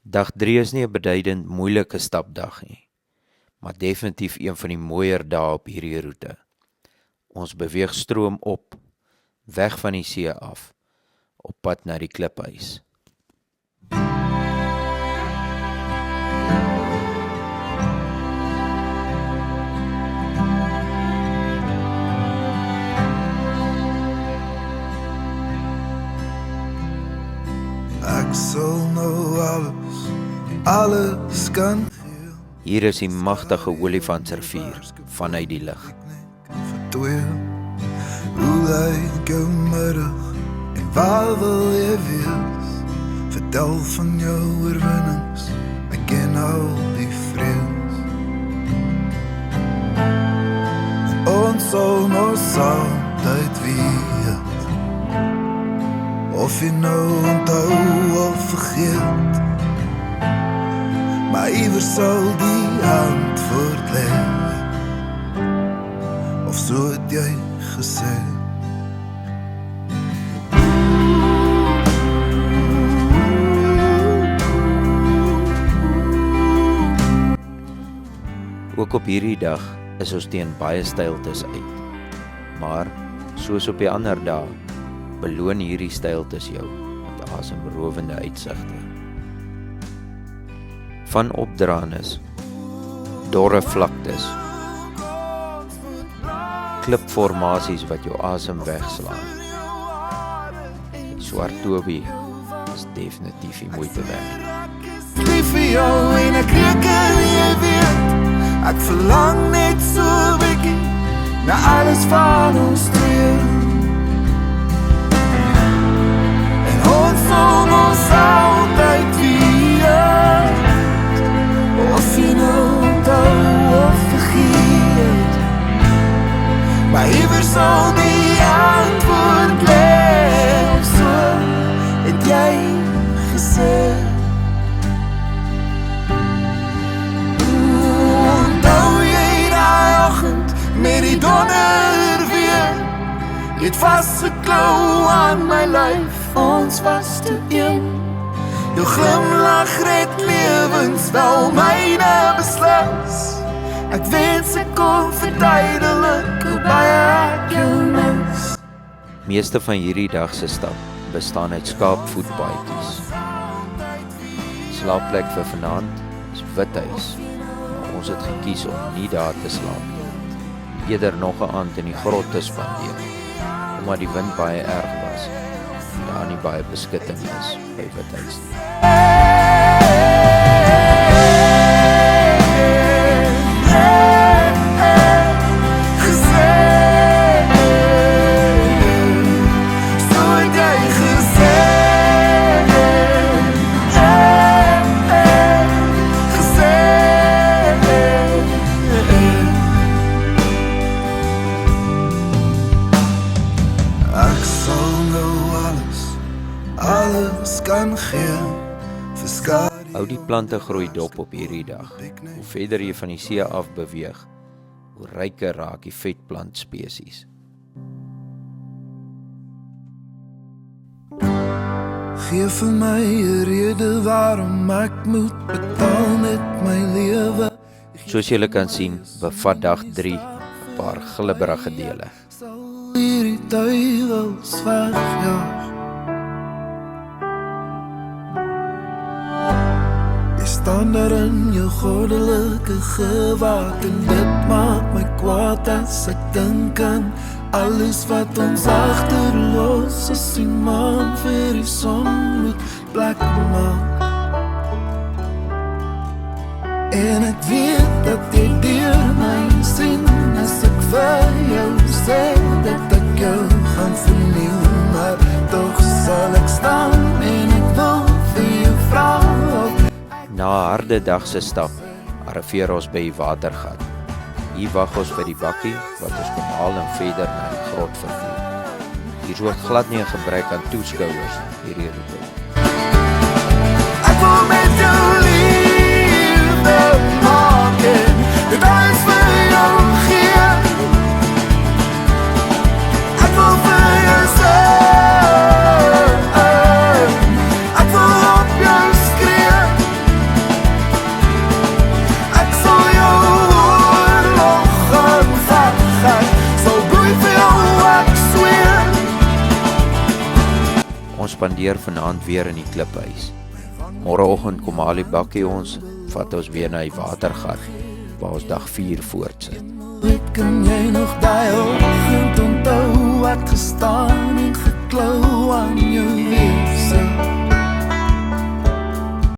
Dag 3 is nie 'n beduidend moeilike stapdag nie, maar definitief een van die mooier dae op hierdie roete. Ons beweeg stroom op, weg van die see af, op pad na die kliphuis. Ek sal nou alles kan gee. Hier is die magtige Olifantsrivier vanuit die lug. Verdweel, hoe lyk jou middag en waar wil jy wees? Vertel van jou oorwinnings, ek ken al die vrees. En ons sal ons altyd weet, of jy nou onthou of vergeet, maar iewers sal die antwoord lê, of so het jy gesê. Ook op hierdie dag is ons teen baie stiltes uit, maar soos op die ander dae, beloon hierdie stiltes jou met asemrowende uitsigte. Van opdraandes, dorre vlaktes, klipformasies wat jou asem wegslaan. Die swart Toby is definitief die moeite werd. Lief vir jou en ek reken jy weet, ek verlang net so bietjie na alles van ons twee. Ons sal ons altyd weet, of jy nou onthou of vergeet, maar iewers sal die antwoord lê, of so het jy gesê. Onthou jy daai oggend met die donder weer, jy het vasgeklou aan my lyf, ons was te een. Jou glimlach red lewens, wel myne beslis. Ek wens ek kon verduidelik hoe baie ek jou mis. Meeste van hierdie dag se stap bestaan uit skaapvoetpaadjies. Slaapplek vir vanaand is Withuis, maar ons het gekies om nie daar te slaap nie. Eerder nog 'n aand in die grot te spandeer, omdat die wind baie erg was. Daar nie baie beskutting is by Withuis nie. Hou die plante groei dop op hierdie dag. Hoe verder jy van die see af beweeg, hoe ryker raak die vetplantspesies. Geef vir my 'n rede waarom ek moet betaal met my lewe. Soos julle kan sien, bevat dag 3 'n paar glibberige dele. Sal hierdie duiwels wegjaag. Staan daar in jou goddelike gewaad, en dit maak my kwaad as ek dink aan alles wat ons agterlos, as die maan vir die son moet plek maak. En ek weet dat jy deur my sien, as ek vir jou sê dat ek jou gaan vernieuw, maar toch sal ek staan en ek wil vir jou vra. Na 'n harde dag se stap, arriveer ons by die watergat. Hier wag ons by die bakkie, wat ons kom haal en verder na die grot vervoer. Hier is ook glad nie 'n gebrek aan toeskouers hierdie roete. Ek wil met jou liefde maak en dit alles vir jou gee. Ek wil vir jou sê, ek wil op jou skree. spandeer vanaand weer in die kliphuis. Môreoggend kom Ali Bakkie ons, vat ons weer na die watergat, waar ons dag 4 voortsit. Kan jy nog daai oggend onthou wat gestaan